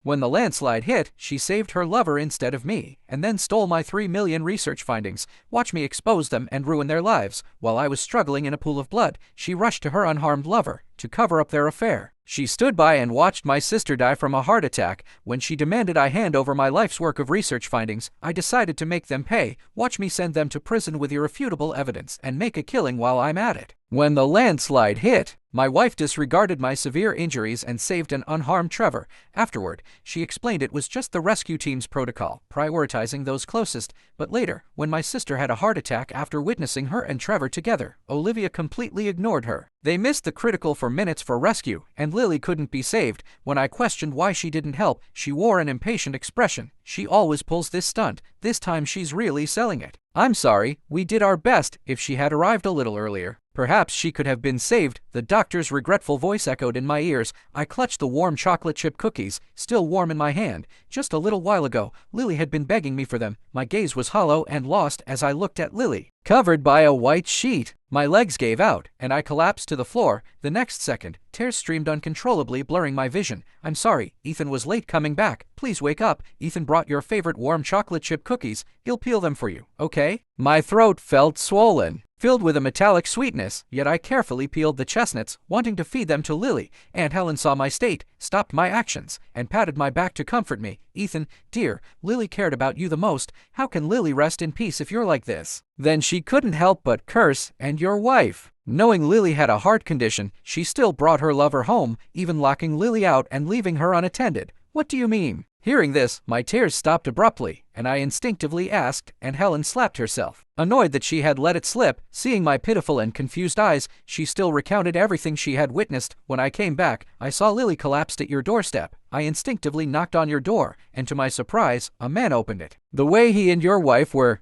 When the landslide hit, she saved her lover instead of me, and then stole my 3 million research findings. Watch me expose them and ruin their lives. While I was struggling in a pool of blood, she rushed to her unharmed lover to cover up their affair. She stood by and watched my sister die from a heart attack. When she demanded I hand over my life's work of research findings, I decided to make them pay. Watch me send them to prison with irrefutable evidence and make a killing while I'm at it. When the landslide hit, my wife disregarded my severe injuries and saved an unharmed Trevor. Afterward, she explained it was just the rescue team's protocol, prioritizing those closest. But later, when my sister had a heart attack after witnessing her and Trevor together, Olivia completely ignored her. They missed the critical for minutes for rescue, and Lily couldn't be saved. When I questioned why she didn't help, she wore an impatient expression. She always pulls this stunt. This time she's really selling it. I'm sorry, we did our best. If she had arrived a little earlier, perhaps she could have been saved. The doctor's regretful voice echoed in my ears. I clutched the warm chocolate chip cookies, still warm in my hand. Just a little while ago, Lily had been begging me for them. My gaze was hollow and lost as I looked at Lily, covered by a white sheet. My legs gave out, and I collapsed to the floor. The next second, tears streamed uncontrollably, blurring my vision. I'm sorry, Ethan was late coming back. Please wake up. Ethan brought your favorite warm chocolate chip cookies. He'll peel them for you, okay? My throat felt swollen, filled with a metallic sweetness, yet I carefully peeled the chestnuts, wanting to feed them to Lily. Aunt Helen saw my state, stopped my actions, and patted my back to comfort me. Ethan, dear, Lily cared about you the most. How can Lily rest in peace if you're like this? Then she couldn't help but curse, and your wife. Knowing Lily had a heart condition, she still brought her lover home, even locking Lily out and leaving her unattended. What do you mean? Hearing this, my tears stopped abruptly, and I instinctively asked, and Helen slapped herself. Annoyed that she had let it slip, seeing my pitiful and confused eyes, she still recounted everything she had witnessed. When I came back, I saw Lily collapsed at your doorstep. I instinctively knocked on your door, and to my surprise, a man opened it. The way he and your wife were,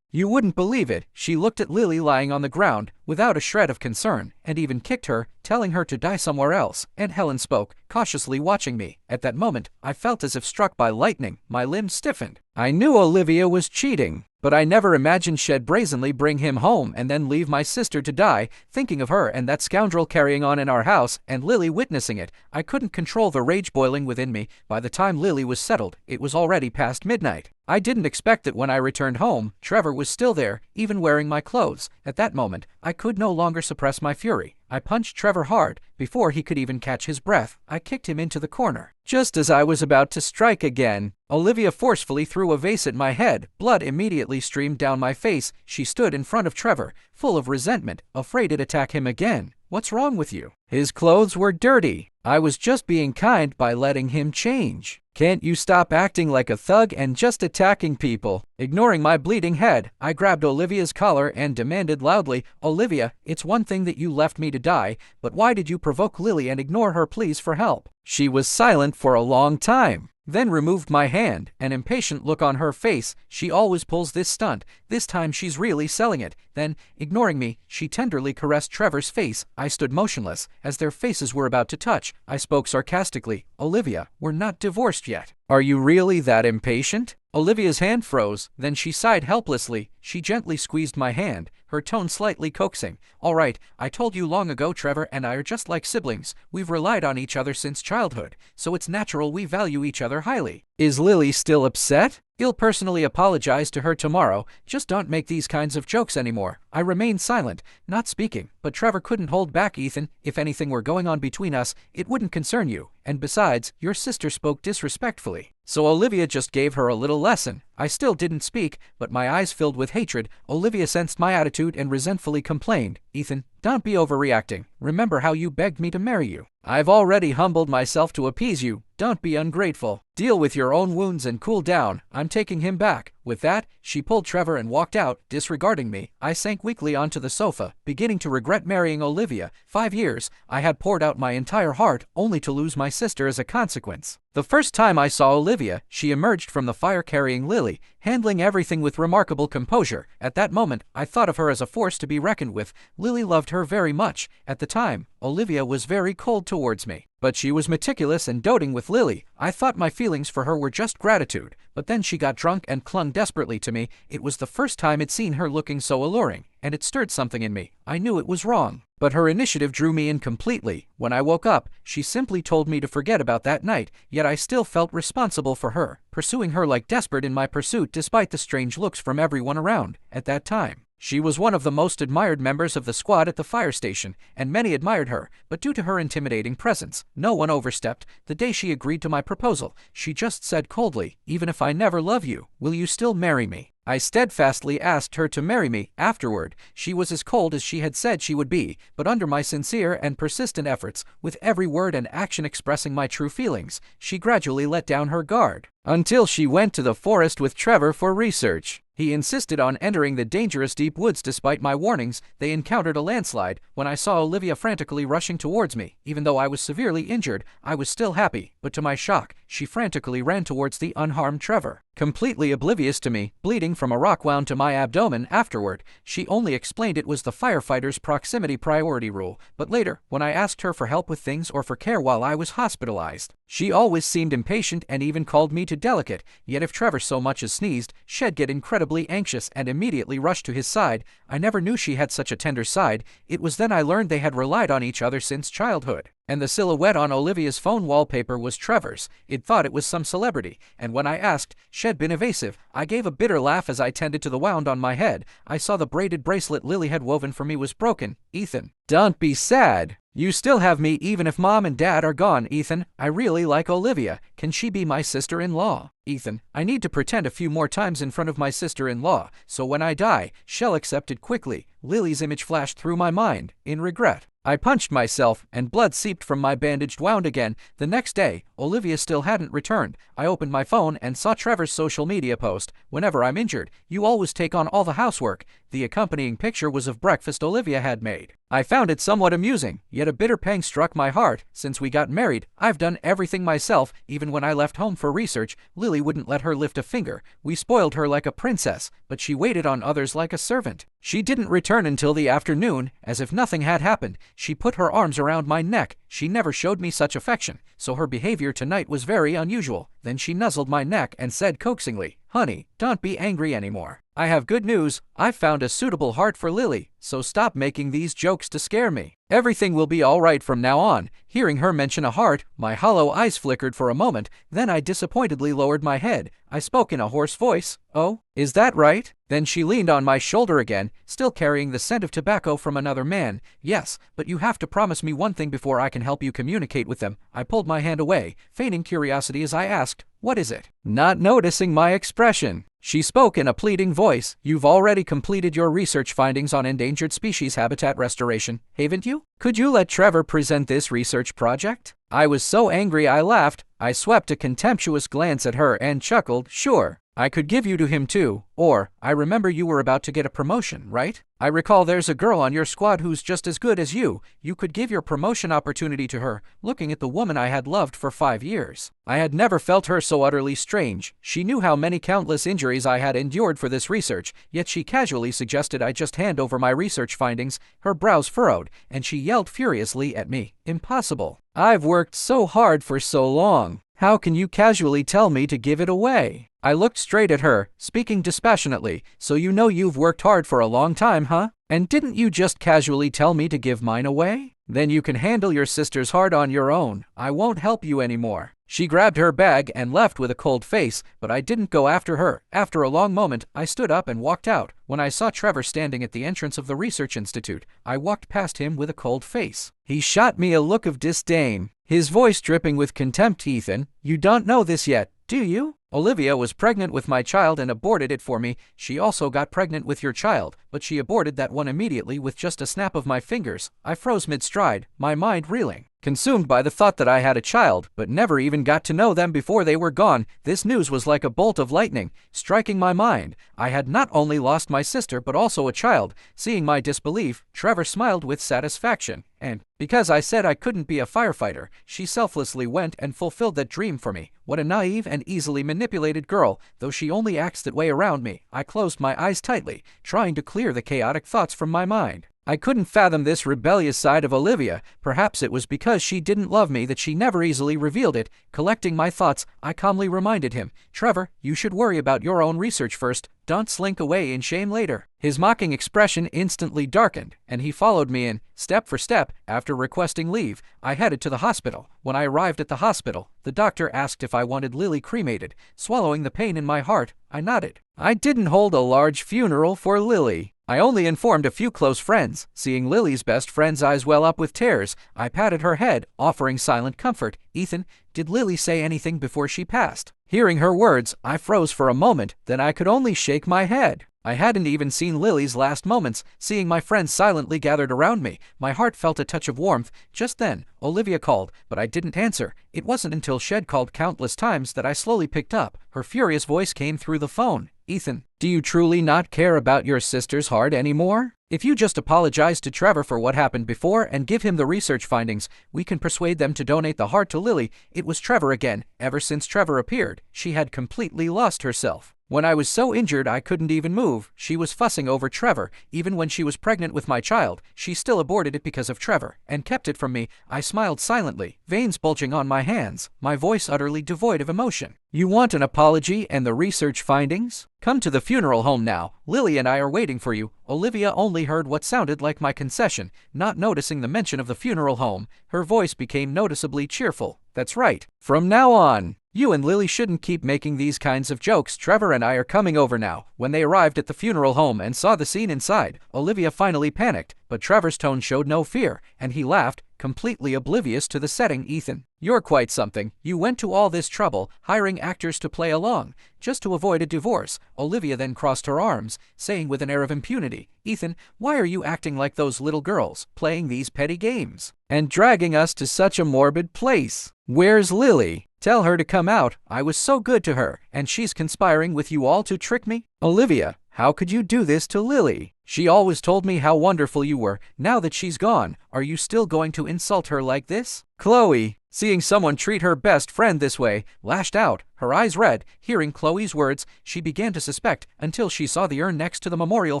you wouldn't believe it. She looked at Lily lying on the ground, without a shred of concern, and even kicked her, telling her to die somewhere else. And Helen spoke, cautiously watching me. At that moment, I felt as if struck by lightning. My limbs stiffened. I knew Olivia was cheating, but I never imagined she'd brazenly bring him home and then leave my sister to die. Thinking of her and that scoundrel carrying on in our house, and Lily witnessing it, I couldn't control the rage boiling within me. By the time Lily was settled, it was already past midnight. I didn't expect that when I returned home, Trevor was still there, even wearing my clothes. At that moment, I could no longer suppress my fury. I punched Trevor hard. Before he could even catch his breath, I kicked him into the corner. Just as I was about to strike again, Olivia forcefully threw a vase at my head. Blood immediately streamed down my face. She stood in front of Trevor, full of resentment, afraid to attack him again. What's wrong with you? His clothes were dirty. I was just being kind by letting him change. Can't you stop acting like a thug and just attacking people? Ignoring my bleeding head, I grabbed Olivia's collar and demanded loudly, Olivia, it's one thing that you left me to die, but why did you provoke Lily and ignore her pleas for help? She was silent for a long time, then removed my hand, an impatient look on her face. She always pulls this stunt. This time she's really selling it. Then, ignoring me, she tenderly caressed Trevor's face. I stood motionless, as their faces were about to touch. I spoke sarcastically, Olivia, we're not divorced yet. Are you really that impatient? Olivia's hand froze, then she sighed helplessly. She gently squeezed my hand, her tone slightly coaxing. All right, I told you long ago Trevor and I are just like siblings. We've relied on each other since childhood, so it's natural we value each other highly. Is Lily still upset? I'll personally apologize to her tomorrow. Just don't make these kinds of jokes anymore. I remained silent, not speaking, but Trevor couldn't hold back. Ethan, if anything were going on between us, it wouldn't concern you. And besides, your sister spoke disrespectfully. So Olivia just gave her a little lesson. I still didn't speak, but my eyes filled with hatred. Olivia sensed my attitude and resentfully complained, Ethan, don't be overreacting. Remember how you begged me to marry you. I've already humbled myself to appease you. Don't be ungrateful. Deal with your own wounds and cool down. I'm taking him back. With that, she pulled Trevor and walked out, disregarding me. I sank weakly onto the sofa, beginning to regret marrying Olivia. 5 years, I had poured out my entire heart, only to lose my sister as a consequence. The first time I saw Olivia, she emerged from the fire carrying Lily, handling everything with remarkable composure. At that moment, I thought of her as a force to be reckoned with. Lily loved her very much. At the time, Olivia was very cold towards me. But she was meticulous and doting with Lily. I thought my feelings for her were just gratitude. But then she got drunk and clung desperately to me. It was the first time I'd seen her looking so alluring, and it stirred something in me. I knew it was wrong. But her initiative drew me in completely. When I woke up, she simply told me to forget about that night, yet I still felt responsible for her, pursuing her like desperate in my pursuit despite the strange looks from everyone around. At that time, she was one of the most admired members of the squad at the fire station, and many admired her, but due to her intimidating presence, no one overstepped. The day she agreed to my proposal, she just said coldly, "Even if I never love you, will you still marry me?" I steadfastly asked her to marry me. Afterward, she was as cold as she had said she would be, but under my sincere and persistent efforts, with every word and action expressing my true feelings, she gradually let down her guard. Until she went to the forest with Trevor for research. He insisted on entering the dangerous deep woods despite my warnings. They encountered a landslide. When I saw Olivia frantically rushing towards me, even though I was severely injured, I was still happy, but to my shock, she frantically ran towards the unharmed Trevor. Completely oblivious to me, bleeding from a rock wound to my abdomen afterward, she only explained it was the firefighter's proximity priority rule, but later, when I asked her for help with things or for care while I was hospitalized, she always seemed impatient and even called me too delicate. Yet if Trevor so much as sneezed, she'd get incredibly anxious and immediately rush to his side. I never knew she had such a tender side. It was then I learned they had relied on each other since childhood. And the silhouette on Olivia's phone wallpaper was Trevor's. It thought it was some celebrity, and when I asked, she'd been evasive. I gave a bitter laugh as I tended to the wound on my head. I saw the braided bracelet Lily had woven for me was broken. "Ethan, don't be sad. You still have me even if Mom and Dad are gone, Ethan. I really like Olivia. Can she be my sister-in-law? Ethan, I need to pretend a few more times in front of my sister-in-law, so when I die, she'll accept it quickly." Lily's image flashed through my mind, in regret. I punched myself, and blood seeped from my bandaged wound again. The next day, Olivia still hadn't returned. I opened my phone and saw Trevor's social media post. "Whenever I'm injured, you always take on all the housework." The accompanying picture was of breakfast Olivia had made. I found it somewhat amusing, yet a bitter pang struck my heart. Since we got married, I've done everything myself. Even when I left home for research, Lily wouldn't let her lift a finger. We spoiled her like a princess, but she waited on others like a servant. She didn't return until the afternoon, as if nothing had happened. She put her arms around my neck. She never showed me such affection, so her behavior tonight was very unusual. Then she nuzzled my neck and said coaxingly, "Honey, don't be angry anymore. I have good news. I've found a suitable heart for Lily, so stop making these jokes to scare me. Everything will be all right from now on." Hearing her mention a heart, my hollow eyes flickered for a moment, then I disappointedly lowered my head. I spoke in a hoarse voice, "Oh, is that right?" Then she leaned on my shoulder again, still carrying the scent of tobacco from another man. "Yes, but you have to promise me one thing before I can help you communicate with them." I pulled my hand away, feigning curiosity as I asked, "What is it?" Not noticing my expression, she spoke in a pleading voice. "You've already completed your research findings on endangered species habitat restoration, haven't you? Could you let Trevor present this research project?" I was so angry I laughed. I swept a contemptuous glance at her and chuckled, "Sure. I could give you to him too, or, I remember you were about to get a promotion, right? I recall there's a girl on your squad who's just as good as you. You could give your promotion opportunity to her." Looking at the woman I had loved for 5 years, I had never felt her so utterly strange. She knew how many countless injuries I had endured for this research, yet she casually suggested I just hand over my research findings. Her brows furrowed, and she yelled furiously at me, "Impossible. I've worked so hard for so long. How can you casually tell me to give it away?" I looked straight at her, speaking dispassionately. "So you know you've worked hard for a long time, huh? And didn't you just casually tell me to give mine away? Then you can handle your sister's heart on your own. I won't help you anymore." She grabbed her bag and left with a cold face, but I didn't go after her. After a long moment, I stood up and walked out. When I saw Trevor standing at the entrance of the research institute, I walked past him with a cold face. He shot me a look of disdain, his voice dripping with contempt. "Ethan, you don't know this yet, do you? Olivia was pregnant with my child and aborted it for me. She also got pregnant with your child, but she aborted that one immediately with just a snap of my fingers." I froze mid-stride, my mind reeling, consumed by the thought that I had a child, but never even got to know them before they were gone. This news was like a bolt of lightning, striking my mind. I had not only lost my sister but also a child. Seeing my disbelief, Trevor smiled with satisfaction, and, because I said I couldn't be a firefighter, she selflessly went and fulfilled that dream for me. What a naive and easily manipulated girl, though she only acts that way around me. I closed my eyes tightly, trying to clear the chaotic thoughts from my mind. I couldn't fathom this rebellious side of Olivia. Perhaps it was because she didn't love me that she never easily revealed it. Collecting my thoughts, I calmly reminded him, "Trevor, you should worry about your own research first. Don't slink away in shame later." His mocking expression instantly darkened, and he followed me in, step for step. After requesting leave, I headed to the hospital. When I arrived at the hospital, the doctor asked if I wanted Lily cremated. Swallowing the pain in my heart, I nodded. I didn't hold a large funeral for Lily. I only informed a few close friends. Seeing Lily's best friend's eyes well up with tears, I patted her head, offering silent comfort. "Ethan, did Lily say anything before she passed?" Hearing her words, I froze for a moment, then I could only shake my head. I hadn't even seen Lily's last moments. Seeing my friends silently gathered around me, my heart felt a touch of warmth. Just then, Olivia called, but I didn't answer. It wasn't until she'd called countless times that I slowly picked up. Her furious voice came through the phone. "Ethan, do you truly not care about your sister's heart anymore? If you just apologize to Trevor for what happened before and give him the research findings, we can persuade them to donate the heart to Lily." It was Trevor again. Ever since Trevor appeared, she had completely lost herself. When I was so injured I couldn't even move, she was fussing over Trevor. Even when she was pregnant with my child, she still aborted it because of Trevor, and kept it from me. I smiled silently, veins bulging on my hands, my voice utterly devoid of emotion. "You want an apology and the research findings? Come to the funeral home now. Lily and I are waiting for you." Olivia only heard what sounded like my concession, not noticing the mention of the funeral home. Her voice became noticeably cheerful. "That's right. From now on, you and Lily shouldn't keep making these kinds of jokes. Trevor and I are coming over now." When they arrived at the funeral home and saw the scene inside, Olivia finally panicked, but Trevor's tone showed no fear, and he laughed, completely oblivious to the setting. "Ethan, you're quite something. You went to all this trouble, hiring actors to play along, just to avoid a divorce." Olivia then crossed her arms, saying with an air of impunity, "Ethan, why are you acting like those little girls, playing these petty games, and dragging us to such a morbid place? Where's Lily? Tell her to come out. I was so good to her, and she's conspiring with you all to trick me?" "Olivia, how could you do this to Lily? She always told me how wonderful you were. Now that she's gone, are you still going to insult her like this?" Chloe, seeing someone treat her best friend this way, lashed out, her eyes red. Hearing Chloe's words, she began to suspect until she saw the urn next to the memorial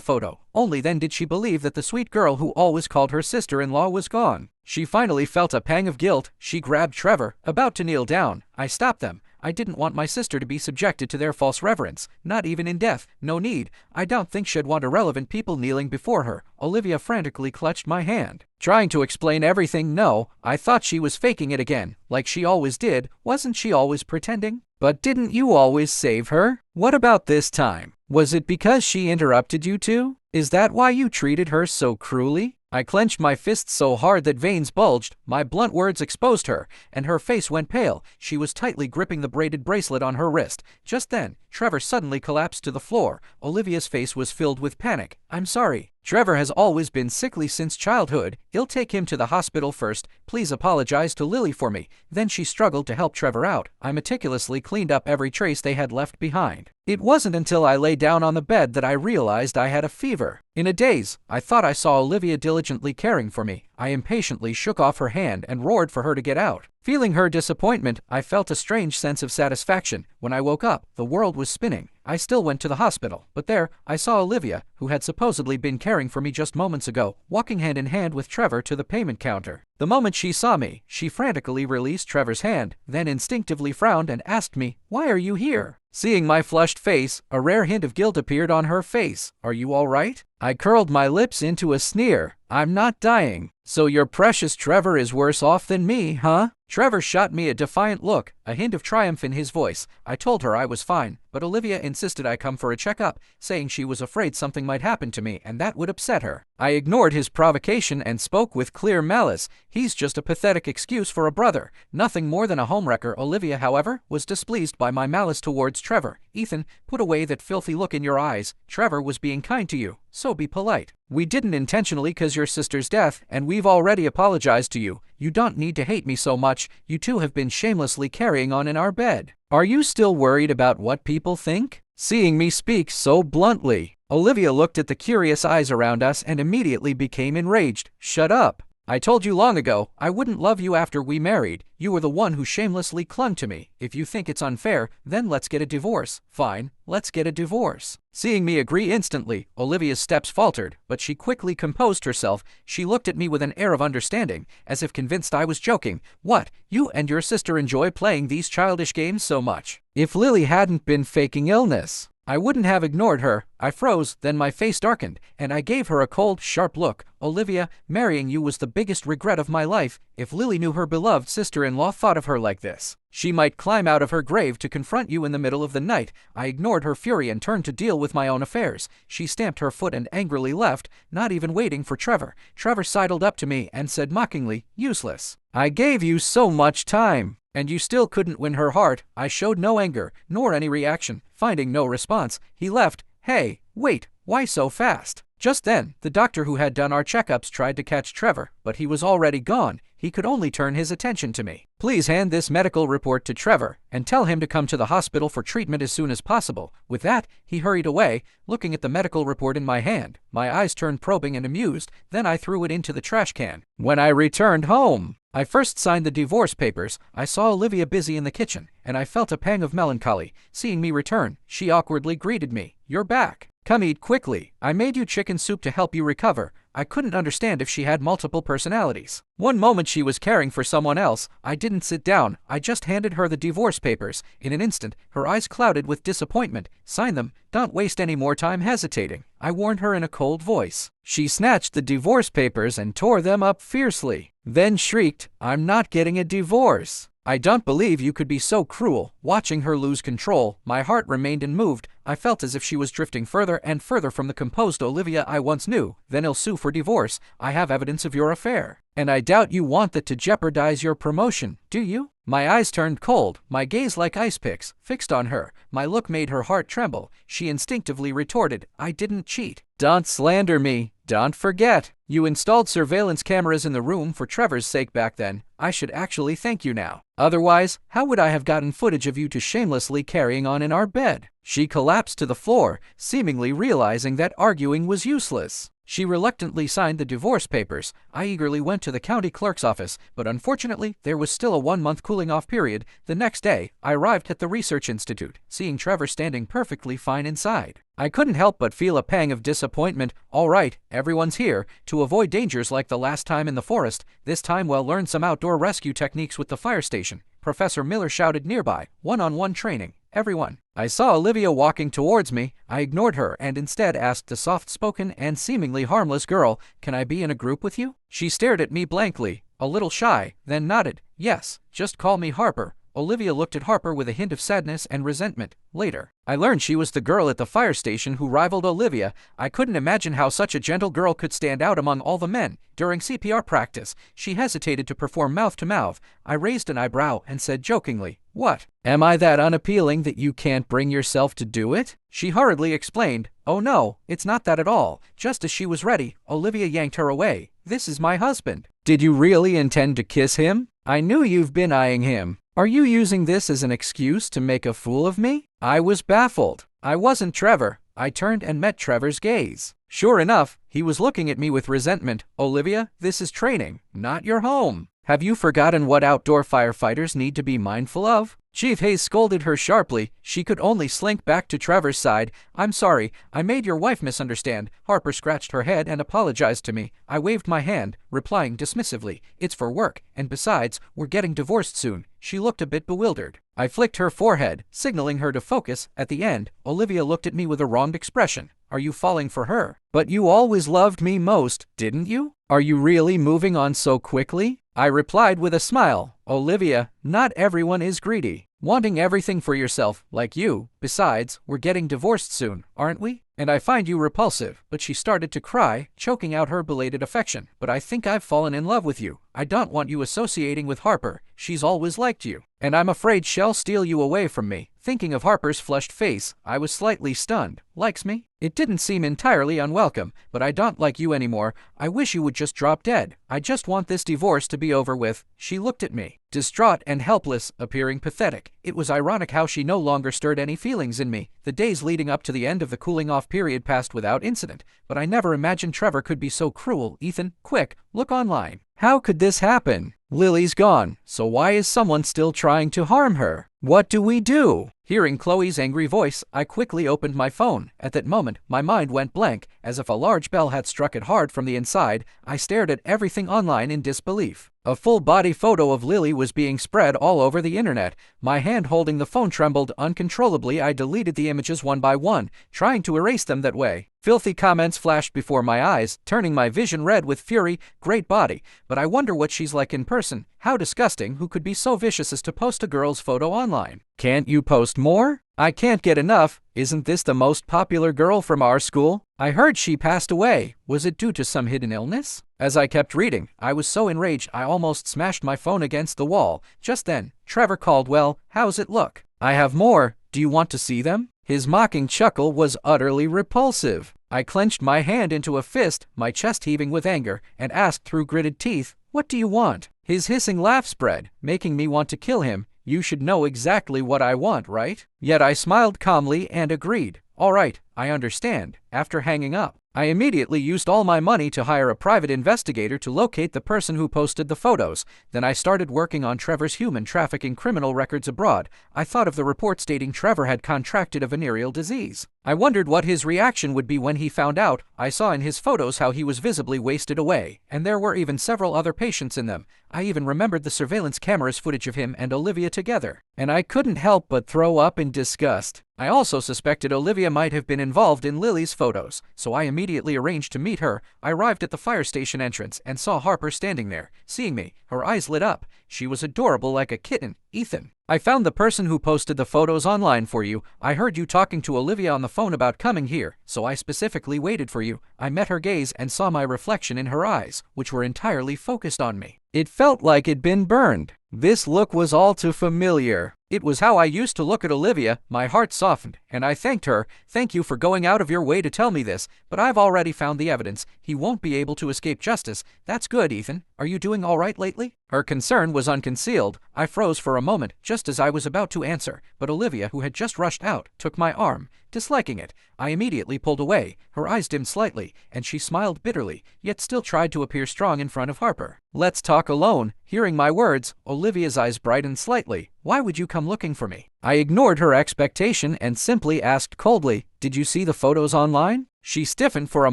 photo. Only then did she believe that the sweet girl who always called her sister-in-law was gone. She finally felt a pang of guilt. She grabbed Trevor, about to kneel down. I stopped them. I didn't want my sister to be subjected to their false reverence, not even in death. No need. I don't think she'd want irrelevant people kneeling before her. Olivia frantically clutched my hand, trying to explain everything. "No, I thought she was faking it again, like she always did. Wasn't she always pretending? But didn't you always save her? What about this time? Was it because she interrupted you too? Is that why you treated her so cruelly?" I clenched my fists so hard that veins bulged. My blunt words exposed her, and her face went pale. She was tightly gripping the braided bracelet on her wrist. Just then, Trevor suddenly collapsed to the floor. Olivia's face was filled with panic. "I'm sorry. Trevor has always been sickly since childhood. I'll take him to the hospital first. Please apologize to Lily for me." Then she struggled to help Trevor out. I meticulously cleaned up every trace they had left behind. It wasn't until I lay down on the bed that I realized I had a fever. In a daze, I thought I saw Olivia diligently caring for me. I impatiently shook off her hand and roared for her to get out. Feeling her disappointment, I felt a strange sense of satisfaction. When I woke up, the world was spinning. I still went to the hospital, but there, I saw Olivia, who had supposedly been caring for me just moments ago, walking hand in hand with Trevor to the payment counter. The moment she saw me, she frantically released Trevor's hand, then instinctively frowned and asked me, "Why are you here?" Seeing my flushed face, a rare hint of guilt appeared on her face. "Are you all right?" I curled my lips into a sneer. "I'm not dying. So your precious Trevor is worse off than me, huh?" Trevor shot me a defiant look, a hint of triumph in his voice. I told her I was fine, but Olivia insisted I come for a checkup, saying she was afraid something might happen to me and that would upset her. I ignored his provocation and spoke with clear malice. "He's just a pathetic excuse for a brother, nothing more than a homewrecker." Olivia, however, was displeased by my malice towards Trevor. "Ethan, put away that filthy look in your eyes. Trevor was being kind to you, so be polite. We didn't intentionally cause your sister's death, and we've already apologized to you. You don't need to hate me so much. You two have been shamelessly carrying on in our bed. Are you still worried about what people think?" Seeing me speak so bluntly, Olivia looked at the curious eyes around us and immediately became enraged. "Shut up. I told you long ago I wouldn't love you after we married. You were the one who shamelessly clung to me. If you think it's unfair, then let's get a divorce. Fine, let's get a divorce. Seeing me agree instantly, Olivia's steps faltered, but she quickly composed herself. She looked at me with an air of understanding, as if convinced I was joking. What, you and your sister enjoy playing these childish games so much? If Lily hadn't been faking illness, I wouldn't have ignored her. I froze, then my face darkened, and I gave her a cold, sharp look. Olivia, marrying you was the biggest regret of my life. If Lily knew her beloved sister-in-law thought of her like this, she might climb out of her grave to confront you in the middle of the night. I ignored her fury and turned to deal with my own affairs. She stamped her foot and angrily left, not even waiting for Trevor. Trevor sidled up to me and said mockingly, "Useless. I gave you so much time, and you still couldn't win her heart." I showed no anger, nor any reaction. Finding no response, he left. Hey, wait, why so fast? Just then, the doctor who had done our checkups tried to catch Trevor, but he was already gone. He could only turn his attention to me. Please hand this medical report to Trevor, and tell him to come to the hospital for treatment as soon as possible. With that, he hurried away, looking at the medical report in my hand. My eyes turned probing and amused, then I threw it into the trash can. When I returned home, I first signed the divorce papers. I saw Olivia busy in the kitchen, and I felt a pang of melancholy. Seeing me return, she awkwardly greeted me. "You're back. Come eat quickly. I made you chicken soup to help you recover." I couldn't understand if she had multiple personalities. One moment she was caring for someone else. I didn't sit down. I just handed her the divorce papers. In an instant, her eyes clouded with disappointment. "Sign them. Don't waste any more time hesitating," I warned her in a cold voice. She snatched the divorce papers and tore them up fiercely, then shrieked, "I'm not getting a divorce. I don't believe you could be so cruel." Watching her lose control, my heart remained unmoved. I felt as if she was drifting further and further from the composed Olivia I once knew. "Then I'll sue for divorce. I have evidence of your affair. And I doubt you want that to jeopardize your promotion, do you?" My eyes turned cold, my gaze like ice picks, fixed on her. My look made her heart tremble. She instinctively retorted, "I didn't cheat. Don't slander me. Don't forget, you installed surveillance cameras in the room for Trevor's sake back then. I should actually thank you now. Otherwise, how would I have gotten footage of you two shamelessly carrying on in our bed?" She collapsed to the floor, seemingly realizing that arguing was useless. She reluctantly signed the divorce papers. I eagerly went to the county clerk's office, but unfortunately there was still a 1-month cooling-off period. The next day, I arrived at the research institute, seeing Trevor standing perfectly fine inside. I couldn't help but feel a pang of disappointment. All right, everyone's here. To avoid dangers like the last time in the forest, this time we'll learn some outdoor rescue techniques with the fire station. Professor Miller shouted nearby, "One-on-one training, everyone." I saw Olivia walking towards me. I ignored her and instead asked the soft-spoken and seemingly harmless girl, "Can I be in a group with you?" She stared at me blankly, a little shy, then nodded. "Yes, just call me Harper." Olivia looked at Harper with a hint of sadness and resentment. Later, I learned she was the girl at the fire station who rivaled Olivia. I couldn't imagine how such a gentle girl could stand out among all the men. During CPR practice, she hesitated to perform mouth-to-mouth. I raised an eyebrow and said jokingly, "What? Am I that unappealing that you can't bring yourself to do it?" She hurriedly explained, "Oh no, it's not that at all." Just as she was ready, Olivia yanked her away. "This is my husband." "Did you really intend to kiss him? I knew you've been eyeing him. Are you using this as an excuse to make a fool of me?" I was baffled. I wasn't Trevor. I turned and met Trevor's gaze. Sure enough, he was looking at me with resentment. "Olivia, this is training, not your home. Have you forgotten what outdoor firefighters need to be mindful of?" Chief Hayes scolded her sharply. She could only slink back to Trevor's side. "I'm sorry, I made your wife misunderstand." Harper scratched her head and apologized to me. I waved my hand, replying dismissively, "It's for work, and besides, we're getting divorced soon." She looked a bit bewildered. I flicked her forehead, signaling her to focus. At the end, Olivia looked at me with a wronged expression. "Are you falling for her? But you always loved me most, didn't you? Are you really moving on so quickly?" I replied with a smile, "Olivia, not everyone is greedy, wanting everything for yourself, like you. Besides, we're getting divorced soon, aren't we? And I find you repulsive." But she started to cry, choking out her belated affection. "But I think I've fallen in love with you. I don't want you associating with Harper. She's always liked you. And I'm afraid she'll steal you away from me." Thinking of Harper's flushed face, I was slightly stunned. Likes me? It didn't seem entirely unwelcome, but I don't like you anymore. I wish you would just drop dead. I just want this divorce to be over with. She looked at me, distraught and helpless, appearing pathetic. It was ironic how she no longer stirred any feelings in me. The days leading up to the end of the cooling-off period passed without incident, but I never imagined Trevor could be so cruel. Ethan, quick, look online. How could this happen? Lily's gone, so why is someone still trying to harm her? What do we do? Hearing Chloe's angry voice, I quickly opened my phone. At that moment, my mind went blank, as if a large bell had struck it hard from the inside. I stared at everything online in disbelief. A full-body photo of Lily was being spread all over the internet. My hand holding the phone trembled uncontrollably. I deleted the images one by one, trying to erase them that way. Filthy comments flashed before my eyes, turning my vision red with fury. Great body, but I wonder what she's like in person. How disgusting. Who could be so vicious as to post a girl's photo online? Can't you post more? I can't get enough. Isn't this the most popular girl from our school? I heard she passed away. Was it due to some hidden illness? As I kept reading, I was so enraged I almost smashed my phone against the wall. Just then, Trevor called. Well, how's it look? I have more. Do you want to see them? His mocking chuckle was utterly repulsive. I clenched my hand into a fist, my chest heaving with anger, and asked through gritted teeth, "What do you want?" His hissing laugh spread, making me want to kill him. You should know exactly what I want, right? Yet I smiled calmly and agreed. All right, I understand. After hanging up, I immediately used all my money to hire a private investigator to locate the person who posted the photos. Then I started working on Trevor's human trafficking criminal records abroad. I thought of the report stating Trevor had contracted a venereal disease. I wondered what his reaction would be when he found out. I saw in his photos how he was visibly wasted away, and there were even several other patients in them. I even remembered the surveillance cameras footage of him and Olivia together, and I couldn't help but throw up in disgust. I also suspected Olivia might have been involved in Lily's photos, so I immediately arranged to meet her. I arrived at the fire station entrance and saw Harper standing there. Seeing me, her eyes lit up. She was adorable like a kitten. Ethan, I found the person who posted the photos online for you. I heard you talking to Olivia on the phone about coming here, so I specifically waited for you. I met her gaze and saw my reflection in her eyes, which were entirely focused on me. It felt like it'd been burned. This look was all too familiar. It was how I used to look at Olivia. My heart softened, and I thanked her. Thank you for going out of your way to tell me this, but I've already found the evidence. He won't be able to escape justice. That's good, Ethan. Are you doing all right lately? Her concern was unconcealed. I froze for a moment, just as I was about to answer, but Olivia, who had just rushed out, took my arm. Disliking it, I immediately pulled away. Her eyes dimmed slightly, and she smiled bitterly, yet still tried to appear strong in front of Harper. Let's talk alone. Hearing my words, Olivia's eyes brightened slightly. Why would you come looking for me? I ignored her expectation and simply asked coldly, did you see the photos online? She stiffened for a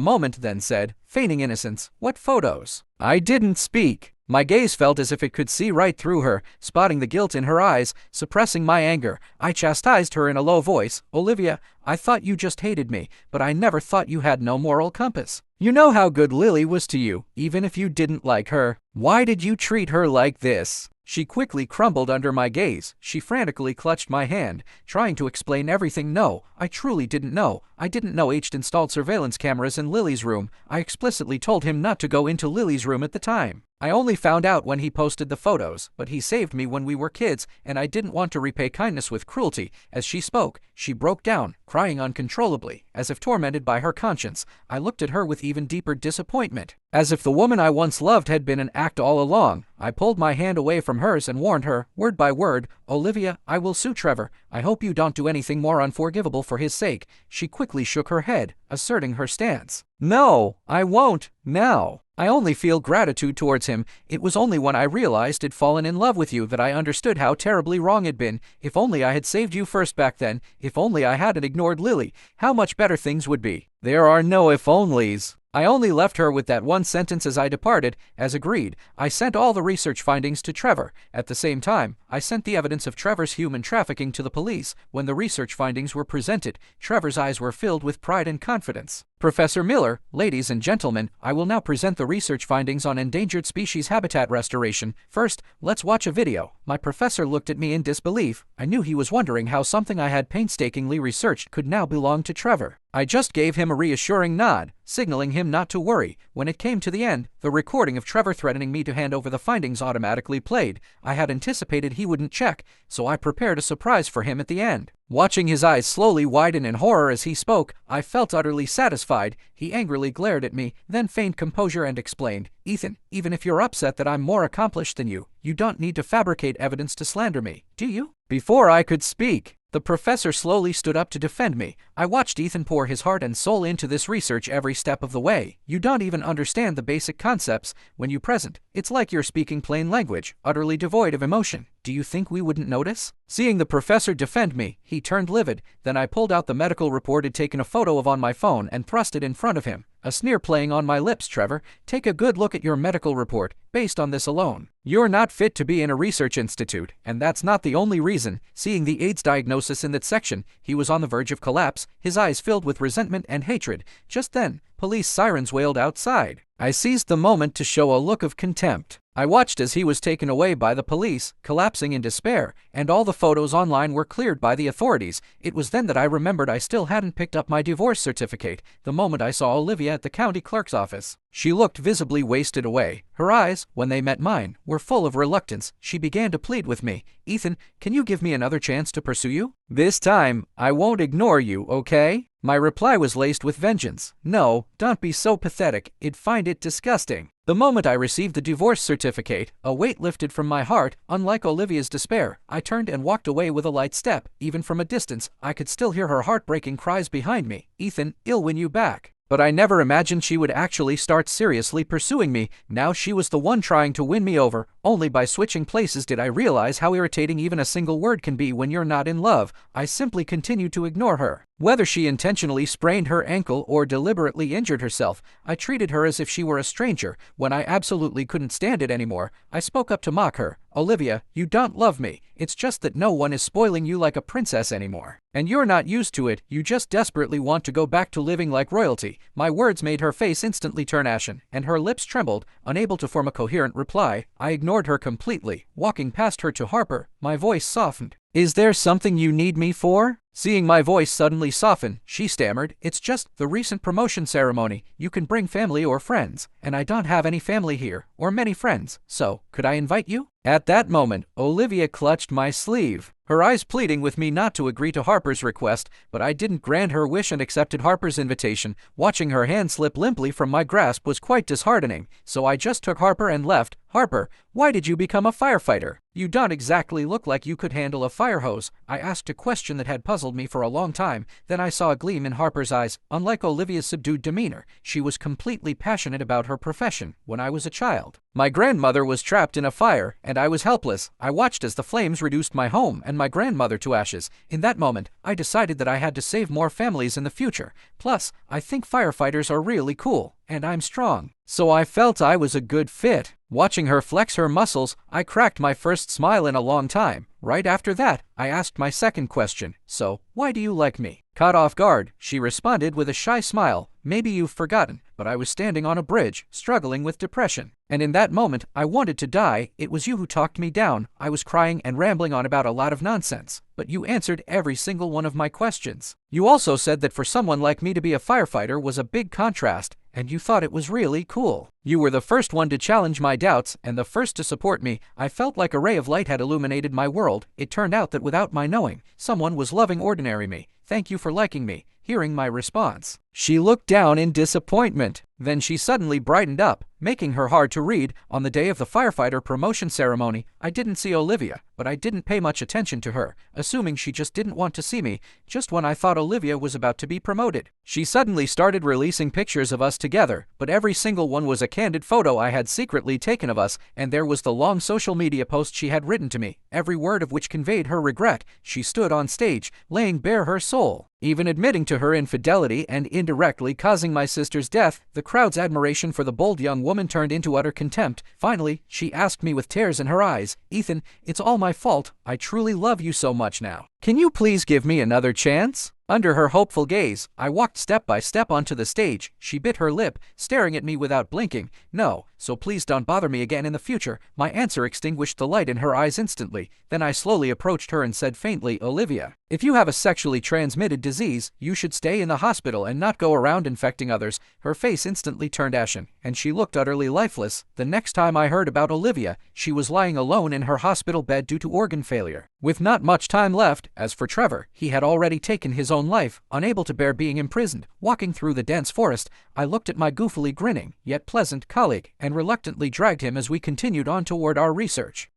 moment, then said, feigning innocence, what photos? I didn't speak. My gaze felt as if it could see right through her, spotting the guilt in her eyes. Suppressing my anger, I chastised her in a low voice. Olivia, I thought you just hated me, but I never thought you had no moral compass. You know how good Lily was to you, even if you didn't like her. Why did you treat her like this? She quickly crumbled under my gaze. She frantically clutched my hand, trying to explain everything. No, I truly didn't know. I didn't know H installed surveillance cameras in Lily's room. I explicitly told him not to go into Lily's room at the time. I only found out when he posted the photos, but he saved me when we were kids, and I didn't want to repay kindness with cruelty. As she spoke, she broke down, crying uncontrollably, as if tormented by her conscience. I looked at her with even deeper disappointment, as if the woman I once loved had been an act all along. I pulled my hand away from hers and warned her, word by word, Olivia, I will sue Trevor. I hope you don't do anything more unforgivable for his sake. She quickly shook her head, asserting her stance. No, I won't, now. I only feel gratitude towards him. It was only when I realized I'd fallen in love with you that I understood how terribly wrong it'd been. If only I had saved you first back then. If only I hadn't ignored Lily. How much better things would be. There are no if-onlys. I only left her with that one sentence as I departed. As agreed, I sent all the research findings to Trevor. At the same time, I sent the evidence of Trevor's human trafficking to the police. When the research findings were presented, Trevor's eyes were filled with pride and confidence. Professor Miller, ladies and gentlemen, I will now present the research findings on endangered species habitat restoration. First, let's watch a video. My professor looked at me in disbelief. I knew he was wondering how something I had painstakingly researched could now belong to Trevor. I just gave him a reassuring nod, signaling him not to worry. When it came to the end, the recording of Trevor threatening me to hand over the findings automatically played. I had anticipated he wouldn't check, so I prepared a surprise for him at the end. Watching his eyes slowly widen in horror as he spoke, I felt utterly satisfied. He angrily glared at me, then feigned composure and explained, "Ethan, even if you're upset that I'm more accomplished than you don't need to fabricate evidence to slander me, do you?" Before I could speak, the professor slowly stood up to defend me. I watched Ethan pour his heart and soul into this research every step of the way. You don't even understand the basic concepts when you present. It's like you're speaking plain language, utterly devoid of emotion. Do you think we wouldn't notice? Seeing the professor defend me, he turned livid. Then I pulled out the medical report I'd taken a photo of on my phone and thrust it in front of him. A sneer playing on my lips. "Trevor, take a good look at your medical report. Based on this alone, you're not fit to be in a research institute, and that's not the only reason." Seeing the AIDS diagnosis in that section, he was on the verge of collapse, his eyes filled with resentment and hatred. Just then, police sirens wailed outside. I seized the moment to show a look of contempt. I watched as he was taken away by the police, collapsing in despair, and all the photos online were cleared by the authorities. It was then that I remembered I still hadn't picked up my divorce certificate, the moment I saw Olivia at the county clerk's office. She looked visibly wasted away. Her eyes, when they met mine, were full of reluctance. She began to plead with me. "Ethan, can you give me another chance to pursue you? This time, I won't ignore you, okay?" My reply was laced with vengeance. "No, don't be so pathetic. I'd find it disgusting." The moment I received the divorce certificate, a weight lifted from my heart. Unlike Olivia's despair, I turned and walked away with a light step. Even from a distance, I could still hear her heartbreaking cries behind me. "Ethan, I'll win you back." But I never imagined she would actually start seriously pursuing me. Now she was the one trying to win me over. Only by switching places did I realize how irritating even a single word can be when you're not in love. I simply continued to ignore her. Whether she intentionally sprained her ankle or deliberately injured herself, I treated her as if she were a stranger. When I absolutely couldn't stand it anymore, I spoke up to mock her. "Olivia, you don't love me. It's just that no one is spoiling you like a princess anymore. And you're not used to it. You just desperately want to go back to living like royalty." My words made her face instantly turn ashen, and her lips trembled. Unable to form a coherent reply, I ignored her completely. Walking past her to Harper, my voice softened. "Is there something you need me for?" Seeing my voice suddenly soften, she stammered, "It's just the recent promotion ceremony. You can bring family or friends, and I don't have any family here, or many friends, so could I invite you?" At that moment, Olivia clutched my sleeve, her eyes pleading with me not to agree to Harper's request, but I didn't grant her wish and accepted Harper's invitation. Watching her hand slip limply from my grasp was quite disheartening, so I just took Harper and left. "Harper, why did you become a firefighter? You don't exactly look like you could handle a fire hose." I asked a question that had puzzled me for a long time. Then I saw a gleam in Harper's eyes. Unlike Olivia's subdued demeanor, she was completely passionate about her profession. "When I was a child, my grandmother was trapped in a fire, and I was helpless. I watched as the flames reduced my home and my grandmother to ashes. In that moment, I decided that I had to save more families in the future. Plus, I think firefighters are really cool, and I'm strong. So I felt I was a good fit." Watching her flex her muscles, I cracked my first smile in a long time. Right after that, I asked my second question. "So, why do you like me?" Caught off guard, she responded with a shy smile. "Maybe you've forgotten, but I was standing on a bridge, struggling with depression. And in that moment, I wanted to die. It was you who talked me down. I was crying and rambling on about a lot of nonsense, but you answered every single one of my questions. You also said that for someone like me to be a firefighter was a big contrast, and you thought it was really cool. You were the first one to challenge my doubts and the first to support me. I felt like a ray of light had illuminated my world. It turned out that without my knowing, someone was loving ordinary me. Thank you for liking me." Hearing my response, she looked down in disappointment. Then she suddenly brightened up, making her hard to read. On the day of the firefighter promotion ceremony, I didn't see Olivia, but I didn't pay much attention to her, assuming she just didn't want to see me. Just when I thought Olivia was about to be promoted, she suddenly started releasing pictures of us together, but every single one was a candid photo I had secretly taken of us, and there was the long social media post she had written to me, every word of which conveyed her regret. She stood on stage, laying bare her soul, even admitting to her infidelity and indirectly causing my sister's death. The crowd's admiration for the bold young woman turned into utter contempt. Finally, she asked me with tears in her eyes, "Ethan, it's all my fault. I truly love you so much now. Can you please give me another chance?" Under her hopeful gaze, I walked step by step onto the stage. She bit her lip, staring at me without blinking. "No, so please don't bother me again in the future." My answer extinguished the light in her eyes instantly. Then I slowly approached her and said faintly, "Olivia, if you have a sexually transmitted disease, you should stay in the hospital and not go around infecting others." Her face instantly turned ashen, and she looked utterly lifeless. The next time I heard about Olivia, she was lying alone in her hospital bed due to organ failure, with not much time left. As for Trevor, he had already taken his own life, unable to bear being imprisoned. Walking through the dense forest, I looked at my goofily grinning, yet pleasant colleague, and reluctantly dragged him as we continued on toward our research.